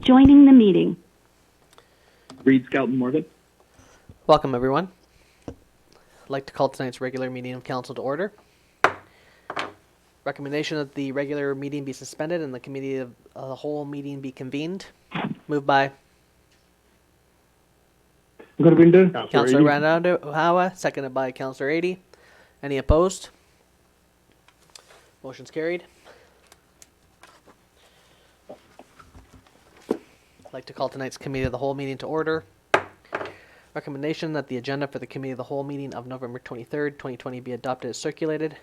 Joining the meeting. Reed Skelton Morgan. Welcome, everyone. I'd like to call tonight's regular meeting of council to order. Recommendation that the regular meeting be suspended and the committee of the whole meeting be convened. Moved by Gurvinder. Councillor Randhawa, seconded by Councillor Ady. Any opposed? Motion's carried. I'd like to call tonight's committee of the whole meeting to order. Recommendation that the agenda for the committee of the whole meeting of November 23rd, 2020 be adopted as circulated.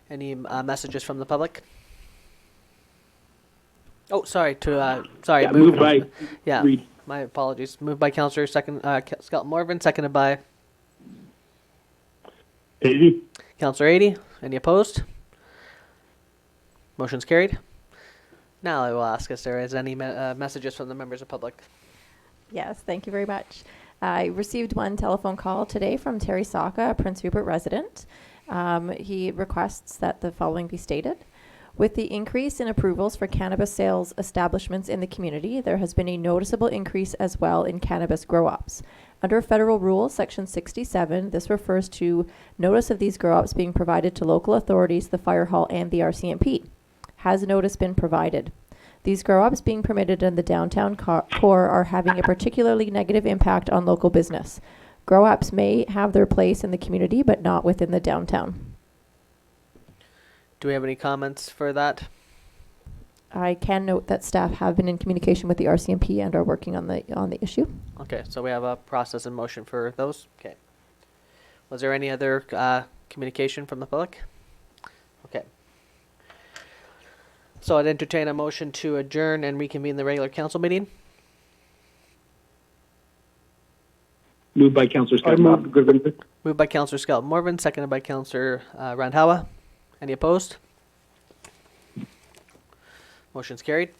Any messages from the public? Oh, sorry. Moved by Reed. My apologies. Moved by Councillor Skelton Morvan, seconded by Ady. Councillor Ady. Any opposed? Motion's carried. Now I will ask if there is any messages from the members of public. Yes, thank you very much. I received one telephone call today from Terry Saka, a Prince Rupert resident. He requests that the following be stated. With the increase in approvals for cannabis sales establishments in the community, there has been a noticeable increase as well in cannabis grow-ops. Under Federal Rule, Section 67, this refers to notice of these grow-ops being provided to local authorities, the fire hall, and the RCMP. Has notice been provided? These grow-ops being permitted in the downtown core are having a particularly negative impact on local business. Grow-ops may have their place in the community, but not within the downtown. Do we have any comments for that? I can note that staff have been in communication with the RCMP and are working on the issue. Okay, so we have a process in motion for those. Okay. Was there any other communication from the public? Okay. So I'd entertain a motion to adjourn and reconvene the regular council meeting. Moved by Councillor Skelton. Gurvinder. Moved by Councillor Skelton Morvan, seconded by Councillor Randhawa. Any opposed? Motion's carried.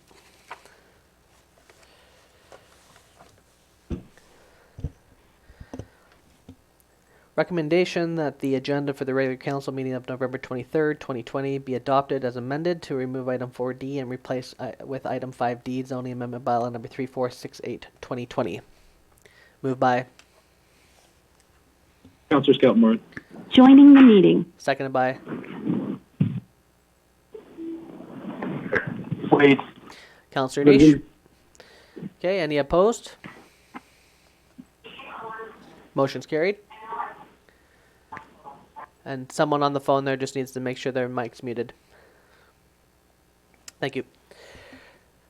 Recommendation that the agenda for the regular council meeting of November 23rd, 2020 be adopted as amended to remove item 4D and replace with item 5D, zoning amendment bylaw number 3468, 2020. Moved by Councillor Skelton Morgan. Joining the meeting. seconded by Wade. Councillor Nish. Okay, any opposed? Motion's carried. And someone on the phone there just needs to make sure their mic's muted. Thank you.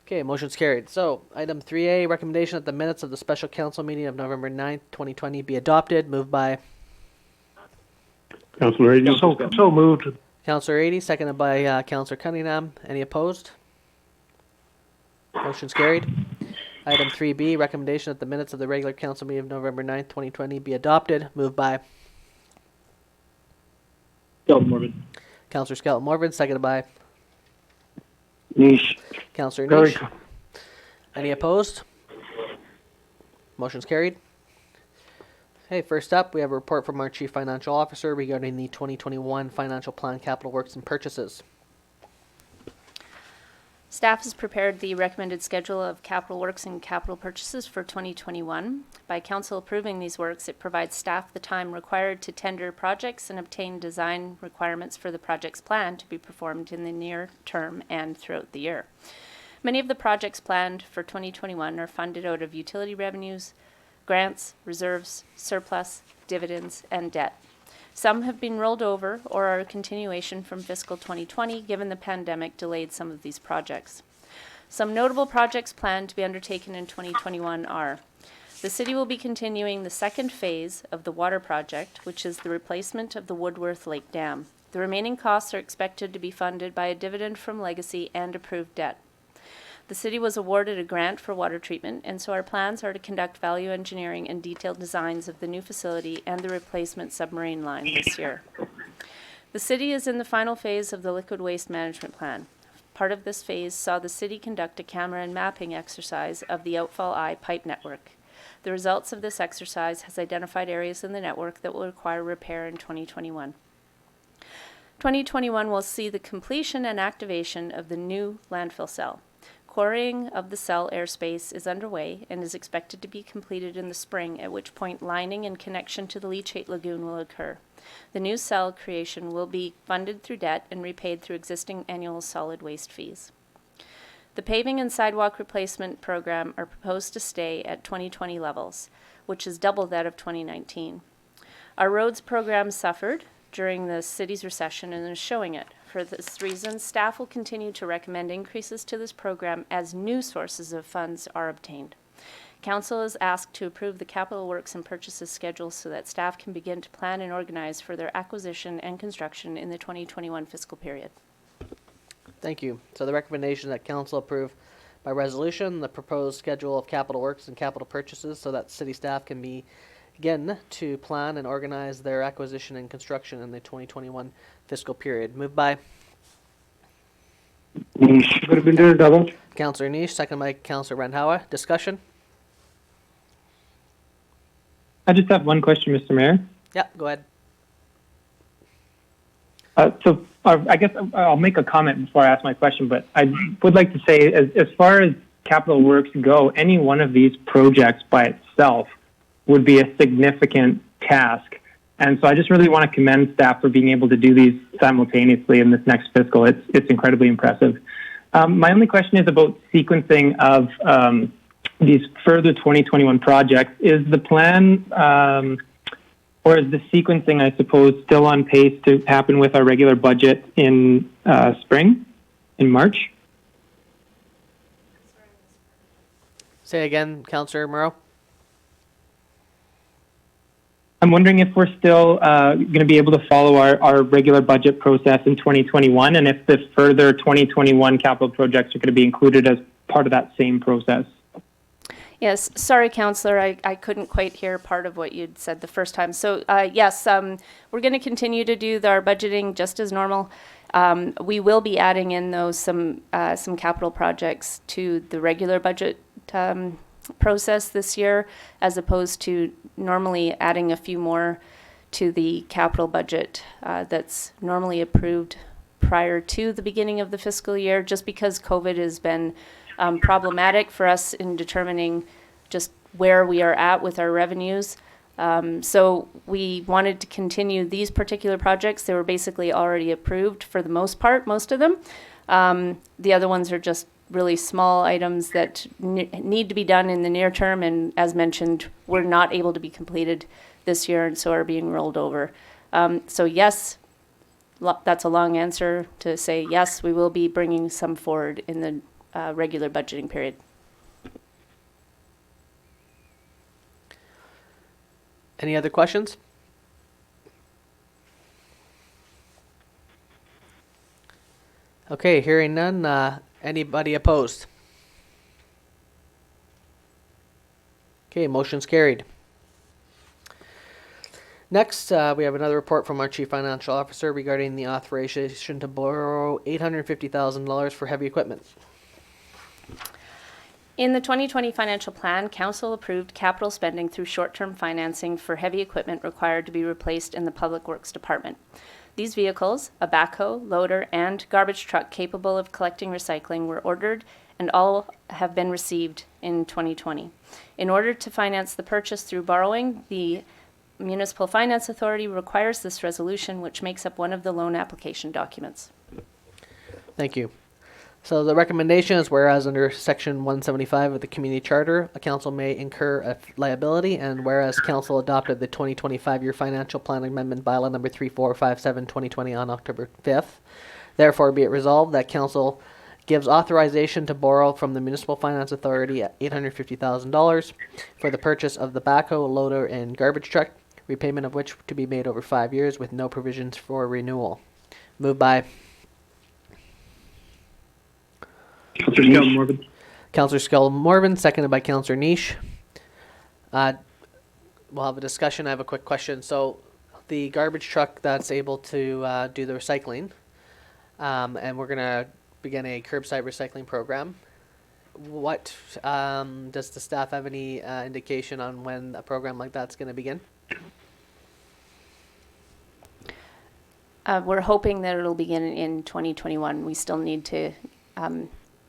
Okay, motion's carried. So, item 3A, recommendation that the minutes of the special council meeting of November 9th, 2020 be adopted. Moved by Councillor Ady. So moved. Councillor Ady, seconded by Councillor Cunningham. Any opposed? Motion's carried. Item 3B, recommendation that the minutes of the regular council meeting of November 9th, 2020 be adopted. Moved by Skelton Morgan. Councillor Skelton Morvan, seconded by Nish. Councillor Nish. Any opposed? Motion's carried. Okay, first up, we have a report from our Chief Financial Officer regarding the 2021 Financial Plan Capital Works and Purchases. Staff has prepared the recommended schedule of capital works and capital purchases for 2021. By council approving these works, it provides staff the time required to tender projects and obtain design requirements for the projects planned to be performed in the near term and throughout the year. Many of the projects planned for 2021 are funded out of utility revenues, grants, reserves, surplus, dividends, and debt. Some have been rolled over or are a continuation from fiscal 2020, given the pandemic delayed some of these projects. Some notable projects planned to be undertaken in 2021 are: the city will be continuing the second phase of the water project, which is the replacement of the Woodworth Lake Dam. The remaining costs are expected to be funded by a dividend from legacy and approved debt. The city was awarded a grant for water treatment, and so our plans are to conduct value engineering and detailed designs of the new facility and the replacement submarine line this year. The city is in the final phase of the liquid waste management plan. Part of this phase saw the city conduct a camera and mapping exercise of the Outfall Eye pipe network. The results of this exercise has identified areas in the network that will require repair in 2021. 2021 will see the completion and activation of the new landfill cell. Quarrying of the cell airspace is underway and is expected to be completed in the spring, at which point lining and connection to the leachate lagoon will occur. The new cell creation will be funded through debt and repaid through existing annual solid waste fees. The paving and sidewalk replacement program are proposed to stay at 2020 levels, which is double that of 2019. Our roads program suffered during the city's recession and is showing it. For this reason, staff will continue to recommend increases to this program as new sources of funds are obtained. Council is asked to approve the capital works and purchases schedule so that staff can begin to plan and organize for their acquisition and construction in the 2021 fiscal period. Thank you. So the recommendation that council approve by resolution the proposed schedule of capital works and capital purchases so that city staff can begin to plan and organize their acquisition and construction in the 2021 fiscal period. Moved by Councillor Niche, second by Councillor Randhawa. Discussion? I just have one question, Mr. Mayor. Yeah, go ahead. I guess I'll make a comment before I ask my question, but I would like to say, as far as capital works go, any one of these projects by itself would be a significant task. And so I just really want to commend staff for being able to do these simultaneously in this next fiscal. It's incredibly impressive. My only question is about sequencing of these further 2021 projects. Is the plan, or is the sequencing, I suppose, still on pace to happen with our regular budget in spring, in March? Say again, Councillor Murrow. I'm wondering if we're still going to be able to follow our regular budget process in 2021, and if the further 2021 capital projects are going to be included as part of that same process. Yes, sorry, Councillor, I couldn't quite hear part of what you'd said the first time. So yes, we're going to continue to do our budgeting just as normal. We will be adding in though some capital projects to the regular budget process this year, as opposed to normally adding a few more to the capital budget that's normally approved prior to the beginning of the fiscal year, just because COVID has been problematic for us in determining just where we are at with our revenues. So we wanted to continue these particular projects. They were basically already approved for the most part, most of them. The other ones are just really small items that need to be done in the near term, and as mentioned, were not able to be completed this year and so are being rolled over. So yes, that's a long answer to say yes, we will be bringing some forward in the regular budgeting period. Any other questions? Okay, hearing none. Anybody opposed? Okay, motion's carried. Next, we have another report from our Chief Financial Officer regarding the authorization to borrow $850,000 for heavy equipment. In the 2020 financial plan, Council approved capital spending through short-term financing for heavy equipment required to be replaced in the Public Works Department. These vehicles, a backhoe, loader, and garbage truck capable of collecting recycling, were ordered and all have been received in 2020. In order to finance the purchase through borrowing, the Municipal Finance Authority requires this resolution, which makes up one of the loan application documents. Thank you. So the recommendation is, whereas under Section 175 of the Community Charter, a council may incur a liability, and whereas council adopted the 2025 year financial plan amendment bylaw number 3457/2020 on October 5th, therefore be it resolved that council gives authorization to borrow from the Municipal Finance Authority at $850,000 for the purchase of the backhoe, loader, and garbage truck, repayment of which to be made over 5 years with no provisions for renewal. Moved by Councillor Skelton-Morvan, seconded by Councillor Niche. We'll have a discussion. I have a quick question. So the garbage truck that's able to do the recycling, and we're going to begin a curbside recycling program. What does the staff have any indication on when a program like that's going to begin? We're hoping that it'll begin in 2021. We still need to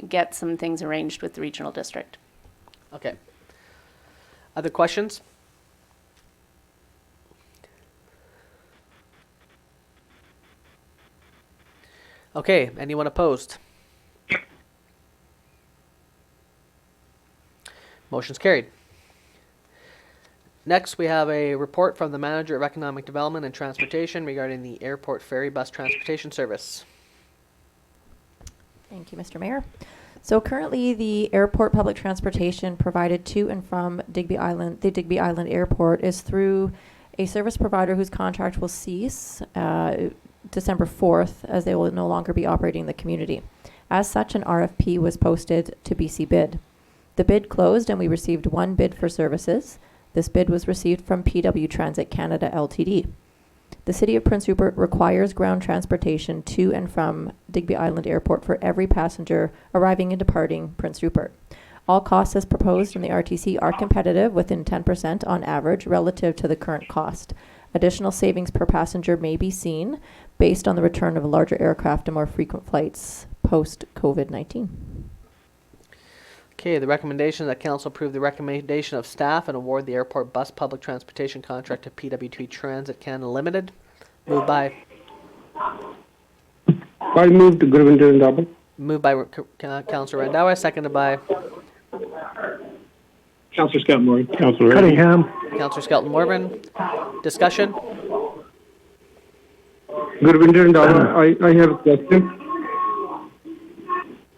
get some things arranged with the regional district. Okay. Other questions? Okay, anyone opposed? Motion's carried. Next, we have a report from the Manager of Economic Development and Transportation regarding the airport ferry bus transportation service. Thank you, Mr. Mayor. So currently, the airport public transportation provided to and from Digby Island, the Digby Island Airport, is through a service provider whose contract will cease December 4th, as they will no longer be operating the community. As such, an RFP was posted to BC Bid. The bid closed and we received one bid for services. This bid was received from PW Transit Canada Ltd. The City of Prince Rupert requires ground transportation to and from Digby Island Airport for every passenger arriving and departing Prince Rupert. All costs as proposed in the RTC are competitive, within 10% on average relative to the current cost. Additional savings per passenger may be seen based on the return of larger aircraft and more frequent flights post-COVID-19. Okay, the recommendation that council approve the recommendation of staff and award the airport bus public transportation contract to PWT Transit Canada Limited. Moved by I move to Gurvinder Randhawa. Councillor Randhawa, seconded by Councillor Scott Morgan. Councillor Cunningham. Councillor Skelton Morvan. Discussion? Gurvinder Randhawa, I have a question.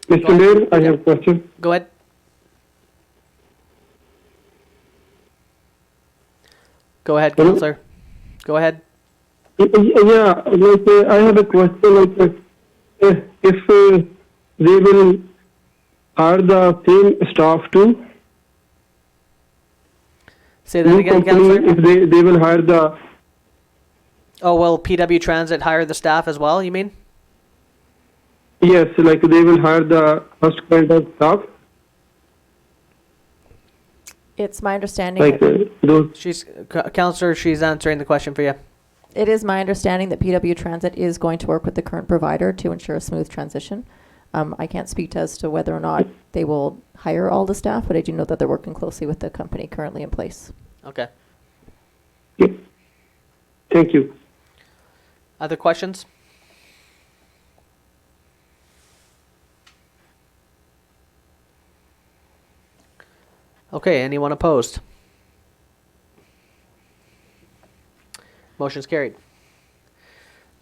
Mr. Mayor, I have a question. Go ahead. Go ahead, Hello? Councillor. Go ahead. Yeah, I have a question. If they will hire the same staff too, Say that new again, company, Councillor. if they will hire the, Oh, will PW Transit hire the staff as well, you mean? yes, like they will hire the first kind of staff, It's my understanding like those. Councillor, she's answering the question for you. It is my understanding that PW Transit is going to work with the current provider to ensure a smooth transition. I can't speak as to whether or not they will hire all the staff, but I do know that they're working closely with the company currently in place. Okay. Yeah. Thank you. Other questions? Okay, anyone opposed? Motion's carried.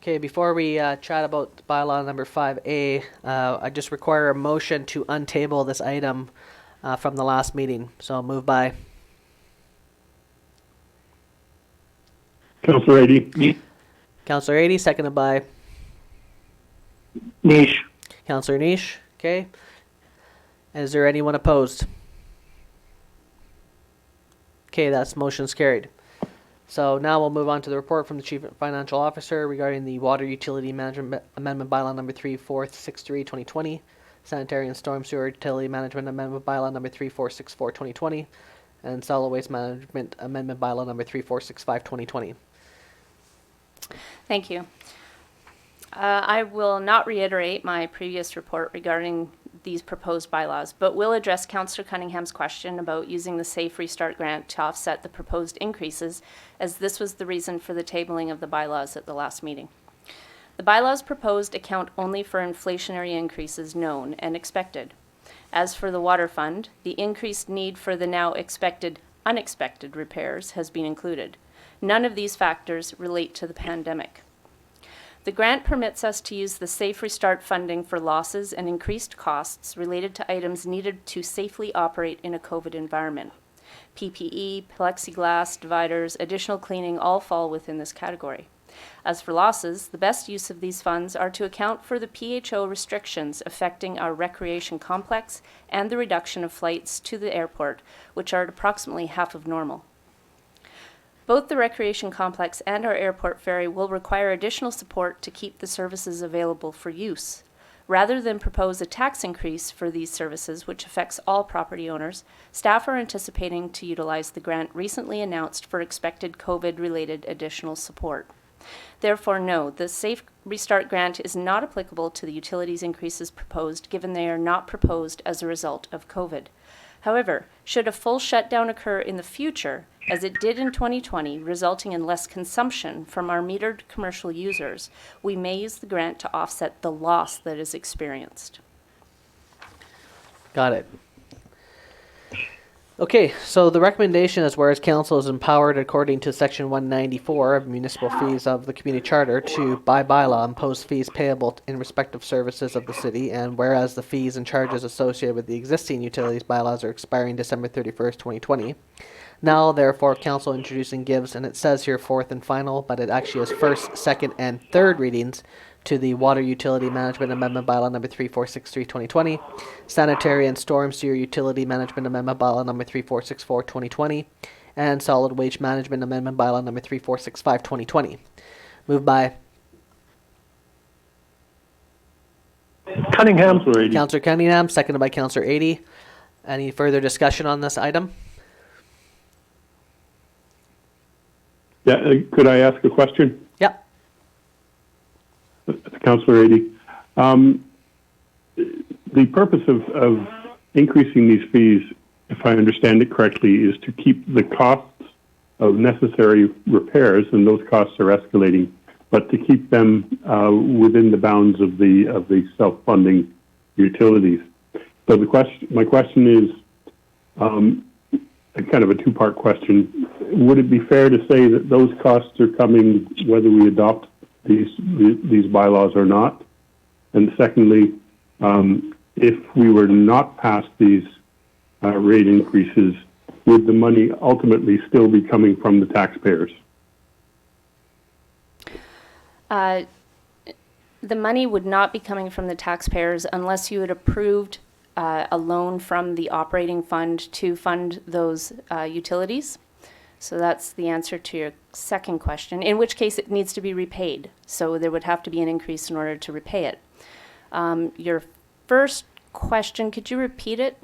Okay, before we chat about bylaw number 5A, I just require a motion to untable this item from the last meeting. So moved by Councillor Eddy. Councillor 80, seconded by Niche. Councillor Niche. Okay. Is there anyone opposed? Okay, that's motion's carried. So now we'll move on to the report from the Chief Financial Officer regarding the Water Utility Management Amendment Bylaw number 3463 2020, Sanitary and Storm Sewer Utility Management Amendment Bylaw number 3464 2020, and Solid Waste Management Amendment Bylaw number 3465 2020. Thank you. I will not reiterate my previous report regarding these proposed bylaws, but will address Councillor Cunningham's question about using the Safe Restart grant to offset the proposed increases, as this was the reason for the tabling of the bylaws at the last meeting. The bylaws proposed account only for inflationary increases known and expected. As for the water fund, the increased need for the now expected unexpected repairs has been included. None of these factors relate to the pandemic. The grant permits us to use the Safe Restart funding for losses and increased costs related to items needed to safely operate in a COVID environment. PPE, plexiglass, dividers, additional cleaning all fall within this category. As for losses, the best use of these funds are to account for the PHO restrictions affecting our recreation complex and the reduction of flights to the airport, which are at approximately half of normal. Both the recreation complex and our airport ferry will require additional support to keep the services available for use. Rather than propose a tax increase for these services, which affects all property owners, staff are anticipating to utilize the grant recently announced for expected COVID-related additional support. Therefore, no, the Safe Restart Grant is not applicable to the utilities increases proposed, given they are not proposed as a result of COVID. However, should a full shutdown occur in the future, as it did in 2020, resulting in less consumption from our metered commercial users, we may use the grant to offset the loss that is experienced. Got it. Okay, so the recommendation is whereas council is empowered according to section 194 of municipal fees of the community charter to by bylaw impose fees payable in respect of services of the city, and whereas the fees and charges associated with the existing utilities bylaws are expiring December 31st, 2020. Now, therefore, council introducing gives, and it says here fourth and final, but it actually is first, second, and third readings to the Water Utility Management Amendment Bylaw number 3463/2020, Sanitary and Storm Sewer Utility Management Amendment Bylaw number 3464/2020, and Solid Waste Management Amendment Bylaw number 3465/2020. Moved by Cunningham. Councillor Cunningham, seconded by Councillor Adie. Any further discussion on this item? Yeah, could I ask a question? Yep. Councillor Adie. The purpose of increasing these fees, if I understand it correctly, is to keep the costs of necessary repairs, and those costs are escalating, but to keep them within the bounds of the self-funding utilities. So my question is a kind of a two-part question. Would it be fair to say that those costs are coming whether we adopt these bylaws or not? And secondly, if we were not past these rate increases, would the money ultimately still be coming from the taxpayers? The money would not be coming from the taxpayers unless you had approved a loan from the operating fund to fund those utilities. So that's the answer to your second question, in which case it needs to be repaid. So there would have to be an increase in order to repay it. Your first question, could you repeat it?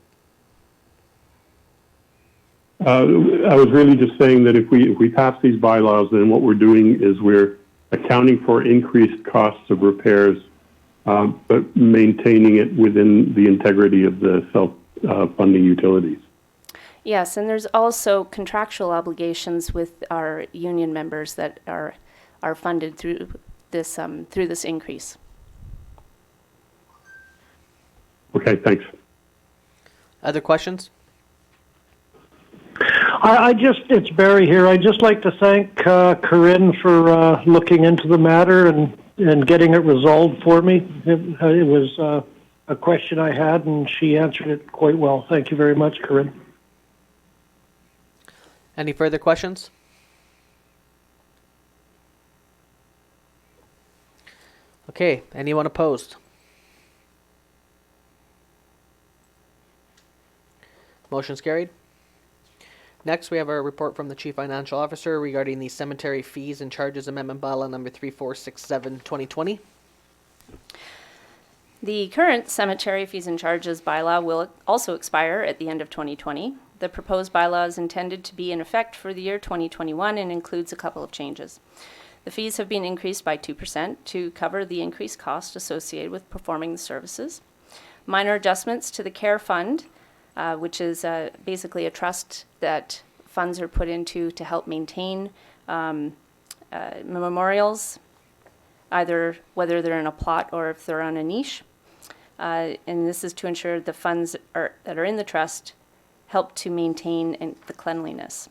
I was really just saying that if we pass these bylaws, then what we're doing is we're accounting for increased costs of repairs, but maintaining it within the integrity of the self-funding utilities. Yes, and there's also contractual obligations with our union members that are funded through this increase. Okay, thanks. Other questions? It's Barry here. I'd just like to thank Corinne for looking into the matter and getting it resolved for me. It was a question I had, and she answered it quite well. Thank you very much, Corinne. Any further questions? Okay, anyone opposed? Motion's carried. Next, we have a report from the Chief Financial Officer regarding the Cemetery Fees and Charges Amendment Bylaw number 3467/2020. The current cemetery fees and charges bylaw will also expire at the end of 2020. The proposed bylaw is intended to be in effect for the year 2021 and includes a couple of changes. The fees have been increased by 2% to cover the increased cost associated with performing the services. Minor adjustments to the care fund, which is basically a trust that funds are put into to help maintain memorials, either whether they're in a plot or if they're on a niche. And this is to ensure the funds that are in the trust help to maintain the cleanliness.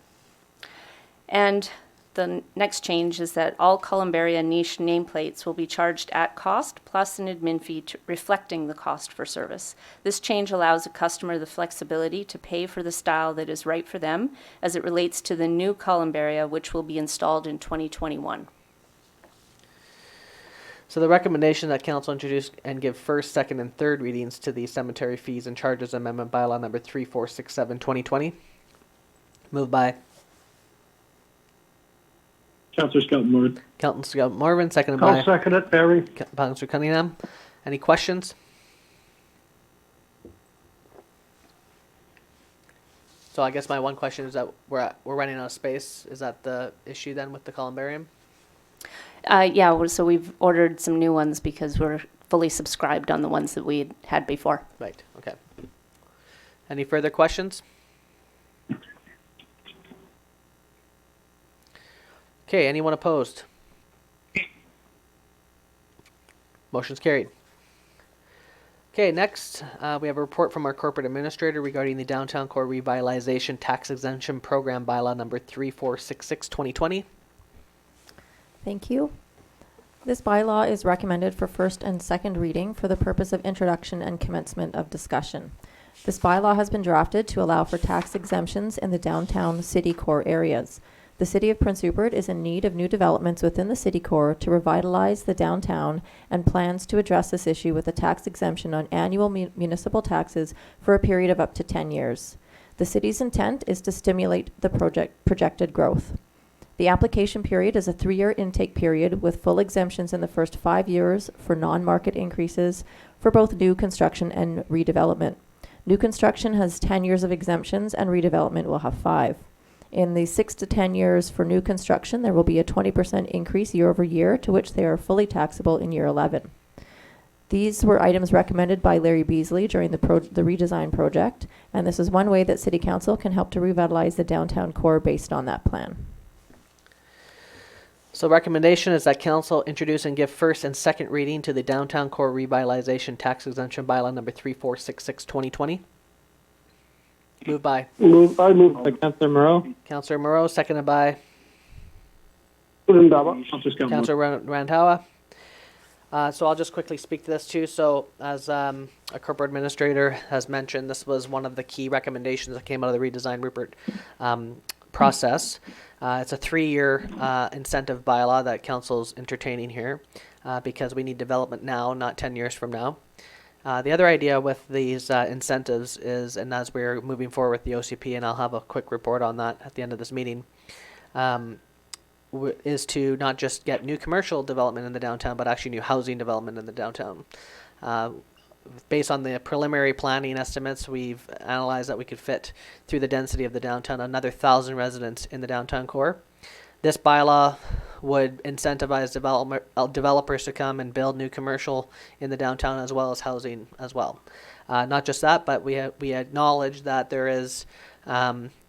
And the next change is that all Columbaria niche nameplates will be charged at cost plus an admin fee reflecting the cost for service. This change allows a customer the flexibility to pay for the style that is right for them as it relates to the new Columbaria, which will be installed in 2021. So the recommendation that council introduce and give first, second, and third readings to the Cemetery Fees and Charges Amendment Bylaw number 3467/2020. Moved by Councillor Skelton Morgan. Councillor Marvin, seconded I'll by second it, Barry. Councillor Cunningham. Any questions? So I guess my one question is that we're running out of space. Is that the issue then with the columbarium? So we've ordered some new ones because we're fully subscribed on the ones that we had before. Right, okay. Any further questions? Okay, anyone opposed? Motion's carried. Okay, next, we have a report from our corporate administrator regarding the Downtown Core Revitalization Tax Exemption Program Bylaw number 3466/2020. Thank you. This bylaw is recommended for first and second reading for the purpose of introduction and commencement of discussion. This bylaw has been drafted to allow for tax exemptions in the downtown city core areas. The City of Prince Rupert is in need of new developments within the city core to revitalize the downtown and plans to address this issue with a tax exemption on annual municipal taxes for a period of up to 10 years. The city's intent is to stimulate the projected growth. The application period is a 3-year intake period with full exemptions in the first 5 years for non-market increases for both new construction and redevelopment. New construction has 10 years of exemptions and redevelopment will have 5. In the 6 to 10 years for new construction, there will be a 20% increase year over year, to which they are fully taxable in year 11. These were items recommended by Larry Beasley during the redesign project, and this is one way that City Council can help to revitalize the downtown core based on that plan. So recommendation is that council introduce and give first and second reading to the Downtown Core Revitalization Tax Exemption Bylaw number 3466/2020. Moved by I move by Councillor Moreau. Councillor Moreau, seconded by Councillor Randhawa. So I'll just quickly speak to this too. So as a corporate administrator has mentioned, this was one of the key recommendations that came out of the Redesign Rupert process. It's a 3-year incentive bylaw that council's entertaining here because we need development now, not 10 years from now. The other idea with these incentives is, and as we're moving forward with the OCP, and I'll have a quick report on that at the end of this meeting, is to not just get new commercial development in the downtown, but actually new housing development in the downtown. Based on the preliminary planning estimates, we've analyzed that we could fit through the density of the downtown another 1,000 residents in the downtown core. This bylaw would incentivize developers to come and build new commercial in the downtown as well as housing as well. Not just that, but we acknowledge that there is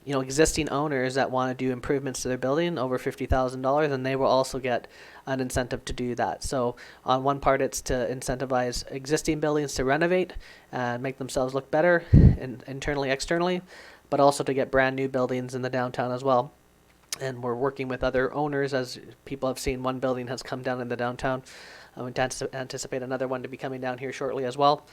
existing owners that want to do improvements to their building over $50,000, and they will also get an incentive to do that. So on one part, it's to incentivize existing buildings to renovate and make themselves look better internally, externally, but also to get brand new buildings in the downtown as well. And we're working with other owners. As people have seen, one building has come down in the downtown. We anticipate another one to be coming down here shortly as well.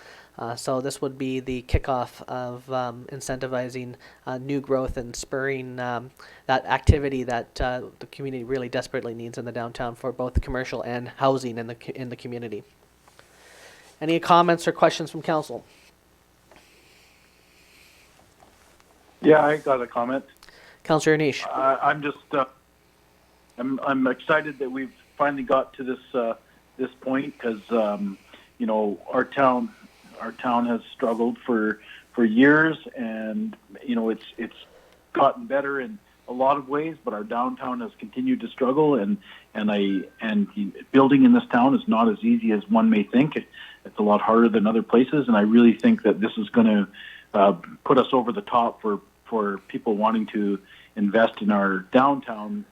So this would be the kickoff of incentivizing new growth and spurring that activity that the community really desperately needs in the downtown for both commercial and housing in the community. Any comments or questions from council? Yeah, I got a comment. Councillor Anish. I'm just, I'm excited that we've finally got to this point because, our town has struggled for years, and it's gotten better in a lot of ways, but our downtown has continued to struggle, and building in this town is not as easy as one may think. It's a lot harder than other places, and I really think that this is going to put us over the top for people wanting to invest in our downtown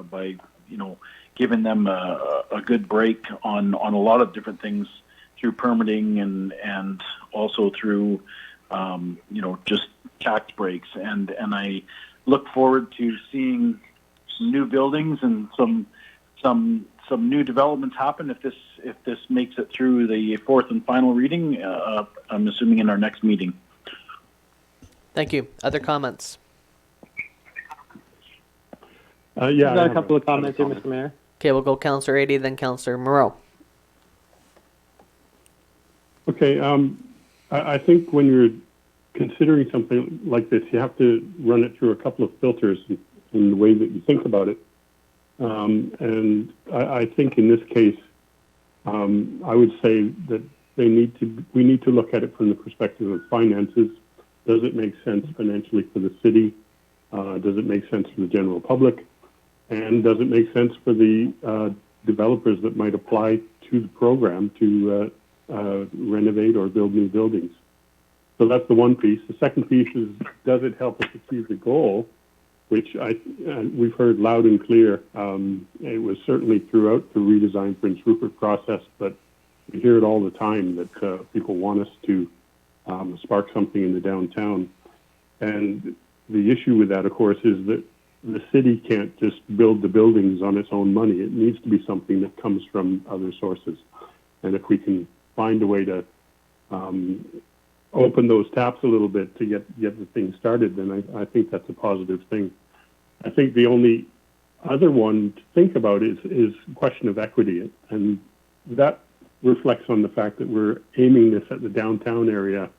by giving them a good break on a lot of different things through permitting and also through just tax breaks, and I look forward to seeing some new buildings and some new developments happen if this makes it through the fourth and final reading. I'm assuming in our next meeting. Thank you. Other comments? I've got a couple of comments here, Mr. Mayor. Okay, we'll go Councillor Adey, then Councillor Moreau. Okay, I think when you're considering something like this, you have to run it through a couple of filters in the way that you think about it. And I think in this case, I would say that we need to look at it from the perspective of finances. Does it make sense financially for the city? Does it make sense for the general public? And does it make sense for the developers that might apply to the program to renovate or build new buildings. So that's the one piece. The second piece is, does it help us achieve the goal, which we've heard loud and clear. It was certainly throughout the redesign Prince Rupert process, but we hear it all the time that people want us to spark something in the downtown. And the issue with that, of course, is that the city can't just build the buildings on its own money. It needs to be something that comes from other sources. And if we can find a way to open those taps a little bit to get the thing started, then I think that's a positive thing. I think the only other one to think about is a question of equity. And that reflects on the fact that we're aiming this at the downtown area,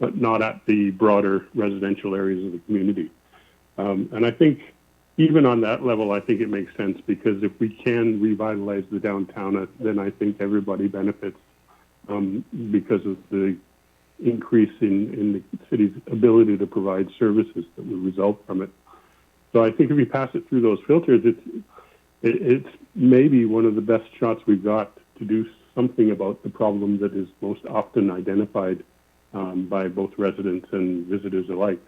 but not at the broader residential areas of the community. And I think even on that level, I think it makes sense, because if we can revitalize the downtown, then I think everybody benefits because of the increase in the city's ability to provide services that will result from it. So I think if we pass it through those filters, it's maybe one of the best shots we've got to do something about the problem that is most often identified by both residents and visitors alike,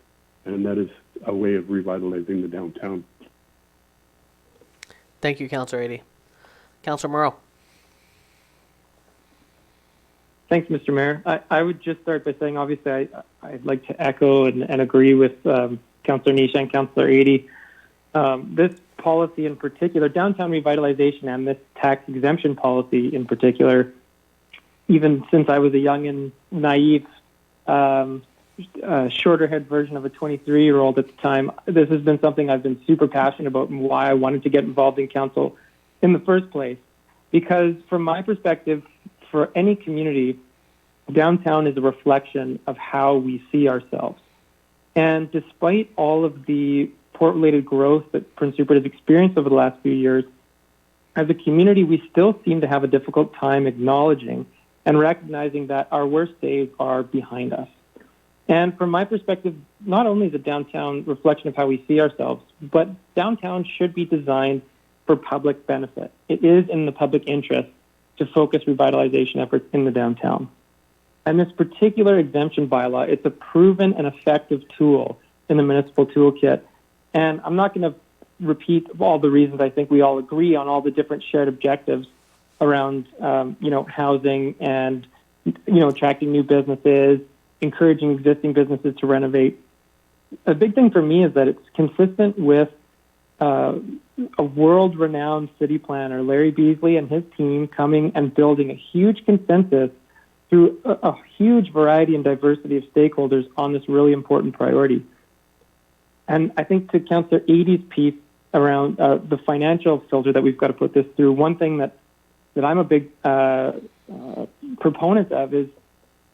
and that is a way of revitalizing the downtown. Thank you, Councillor Adie. Councillor Moreau. Thanks, Mr. Mayor. I would just start by saying, obviously, I'd like to echo and agree with Councillor Nisha and Councillor Adie. This policy in particular, downtown revitalization, and this tax exemption policy in particular, even since I was a young and naive, shorter-haired version of a 23-year-old at the time, this has been something I've been super passionate about, and why I wanted to get involved in council in the first place. Because from my perspective, for any community, downtown is a reflection of how we see ourselves. And despite all of the port-related growth that Prince Rupert has experienced over the last few years, as a community, we still seem to have a difficult time acknowledging and recognizing that our worst days are behind us. And from my perspective, not only is the downtown reflection of how we see ourselves, but downtown should be designed for public benefit. It is in the public interest to focus revitalization efforts in the downtown. And this particular exemption bylaw, it's a proven and effective tool in the municipal toolkit. And I'm not going to repeat all the reasons. I think we all agree on all the different shared objectives around, housing and, attracting new businesses, encouraging existing businesses to renovate. A big thing for me is that it's consistent with a world-renowned city planner, Larry Beasley, and his team coming and building a huge consensus through a huge variety and diversity of stakeholders on this really important priority. And I think to Councillor Adie's piece around the financial filter that we've got to put this through, one thing that I'm a big proponent of is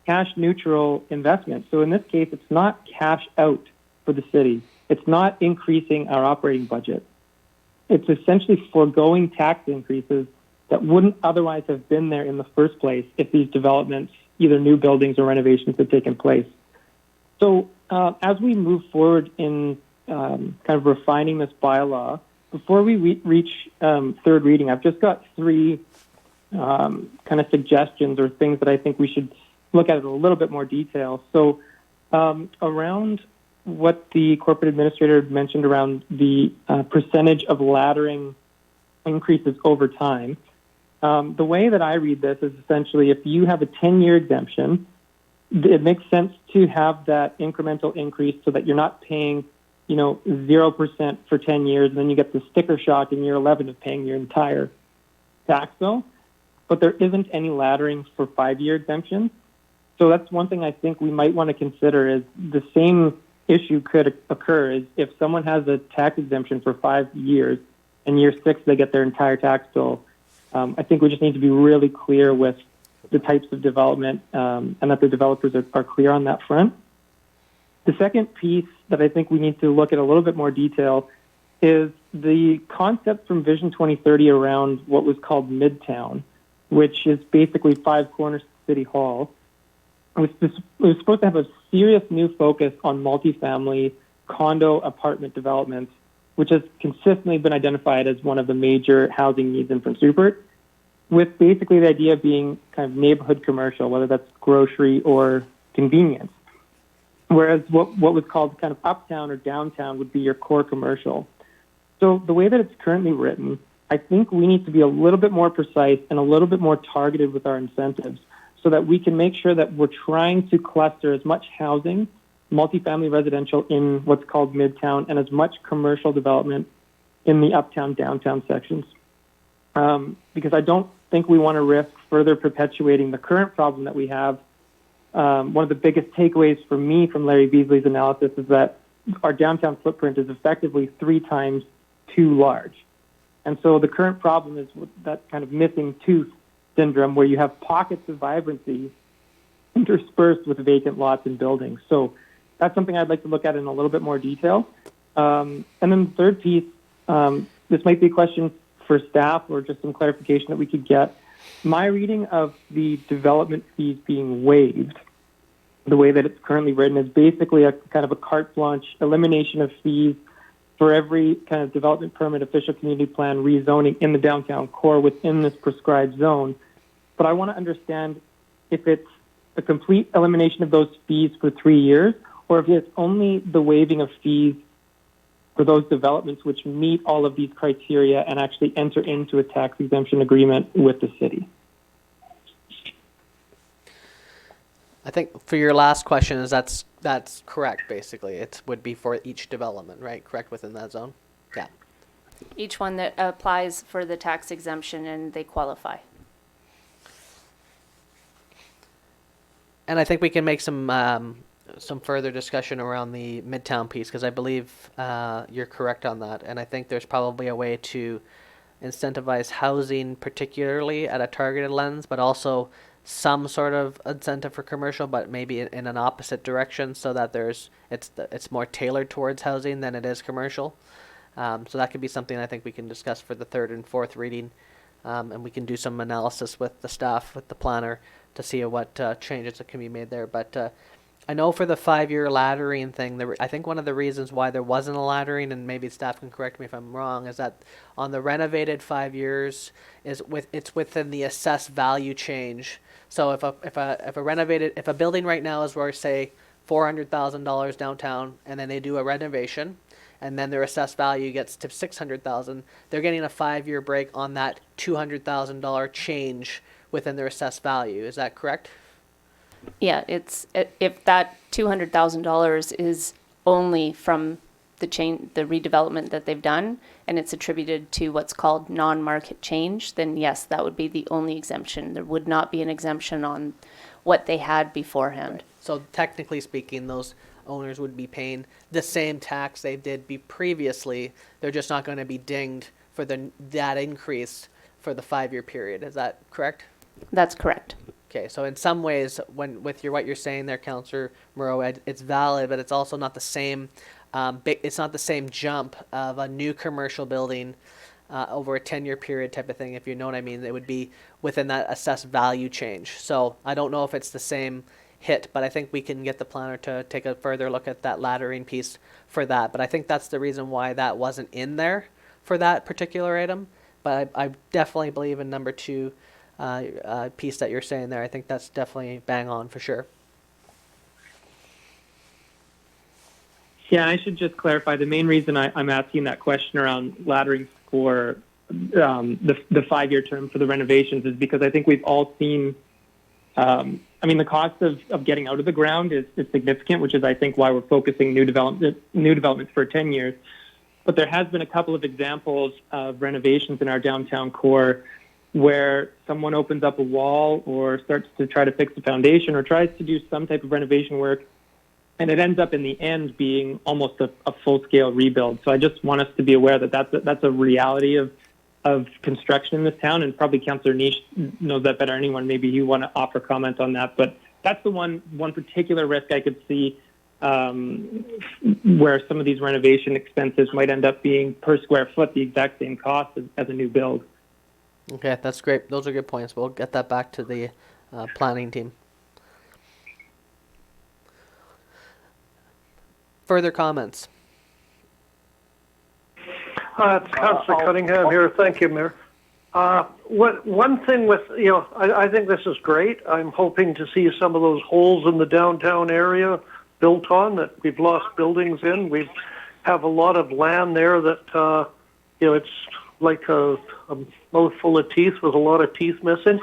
cash-neutral investment. So in this case, it's not cash out for the city. It's not increasing our operating budget. It's essentially foregoing tax increases that wouldn't otherwise have been there in the first place if these developments, either new buildings or renovations, had taken place. So as we move forward in kind of refining this bylaw, before we reach third reading, I've just got three kind of suggestions or things that I think we should look at in a little bit more detail. So around what the corporate administrator mentioned around the percentage of laddering increases over time, the way that I read this is essentially if you have a 10-year exemption, it makes sense to have that incremental increase so that you're not paying 0% for 10 years, and then you get the sticker shock in year 11 of paying your entire tax bill. But there isn't any laddering for 5-year exemptions. So that's one thing I think we might want to consider is the same issue could occur is if someone has a tax exemption for 5 years and year 6 they get their entire tax bill. I think we just need to be really clear with the types of development and that the developers are clear on that front. The second piece that I think we need to look at a little bit more detail is the concept from Vision 2030 around what was called Midtown, which is basically 5 corners of City Hall. It was supposed to have a serious new focus on multifamily condo apartment developments which has consistently been identified as one of the major housing needs in Prince Rupert, with basically the idea being kind of neighborhood commercial, whether that's grocery or convenience. Whereas what was called kind of uptown or downtown would be your core commercial. So the way that it's currently written, I think we need to be a little bit more precise and a little bit more targeted with our incentives so that we can make sure that we're trying to cluster as much housing, multifamily residential in what's called Midtown, and as much commercial development in the uptown, downtown sections. Because I don't think we want to risk further perpetuating the current problem that we have. One of the biggest takeaways for me from Larry Beasley's analysis is that our downtown footprint is effectively 3 times too large. And so the current problem is with that kind of missing tooth syndrome where you have pockets of vibrancy interspersed with vacant lots and buildings. So that's something I'd like to look at in a little bit more detail. And then the third piece, this might be a question for staff or just some clarification that we could get. My reading of the development fees being waived, the way that it's currently written, is basically a kind of a carte blanche elimination of fees for every kind of development permit, official community plan, rezoning in the downtown core within this prescribed zone. But I want to understand if it's a complete elimination of those fees for 3 years, or if it's only the waiving of fees for those developments which meet all of these criteria and actually enter into a tax exemption agreement with the city. I think for your last question is that's correct. Basically, it would be for each development, right? Correct, within that zone. Yeah. Each one that applies for the tax exemption and they qualify. And I think we can make some further discussion around the Midtown piece, because I believe you're correct on that. And I think there's probably a way to incentivize housing, particularly at a targeted lens, but also some sort of incentive for commercial, but maybe in an opposite direction, so that it's more tailored towards housing than it is commercial. So that could be something I think we can discuss for the third and fourth reading, and we can do some analysis with the staff, with the planner, to see what changes that can be made there. But I know for the 5-year laddering thing, I think one of the reasons why there wasn't a laddering, and maybe staff can correct me if I'm wrong, is that on the renovated 5 years, it's within the assessed value change. So if a building right now is worth, say, $400,000 downtown, and then they do a renovation, and then their assessed value gets to $600,000, they're getting a 5-year break on that $200,000 change within their assessed value. Is that correct? Yeah, if that $200,000 is only from the redevelopment that they've done, and it's attributed to what's called non-market change, then yes, that would be the only exemption. There would not be an exemption on what they had beforehand. Right. So technically speaking, those owners would be paying the same tax they did previously. They're just not going to be dinged for that increase for the 5-year period. Is that correct? That's correct. Okay, so in some ways, what you're saying there, Councillor Moreau, it's valid, but it's also not the same. It's not the same jump of a new commercial building over a 10-year period type of thing. If you know what I mean, it would be within that assessed value change. So I don't know if it's the same hit, but I think we can get the planner to take a further look at that laddering piece for that. But I think that's the reason why that wasn't in there for that particular item. But I definitely believe in number 2. Piece that you're saying there. I think that's definitely bang on for sure. Yeah, I should just clarify. The main reason I'm asking that question around laddering for the 5-year term for the renovations is because I think we've all seen. The cost of getting out of the ground is significant, which is I think why we're focusing new developments for 10 years. But there has been a couple of examples of renovations in our downtown core where someone opens up a wall or starts to try to fix the foundation or tries to do some type of renovation work, and it ends up in the end being almost a full-scale rebuild. So I just want us to be aware that that's a reality of construction in this town, and probably Councillor Niche knows that better than anyone. Maybe you want to offer comment on that, but that's the one particular risk I could see where some of these renovation expenses might end up being per square foot the exact same cost as a new build. Okay, that's great. Those are good points. We'll get that back to the planning team. Further comments? It's Councillor Cunningham here. Thank you, Mayor. One thing with, I think this is great. I'm hoping to see some of those holes in the downtown area built on that we've lost buildings in. We have a lot of land there that, it's like a mouthful of teeth with a lot of teeth missing.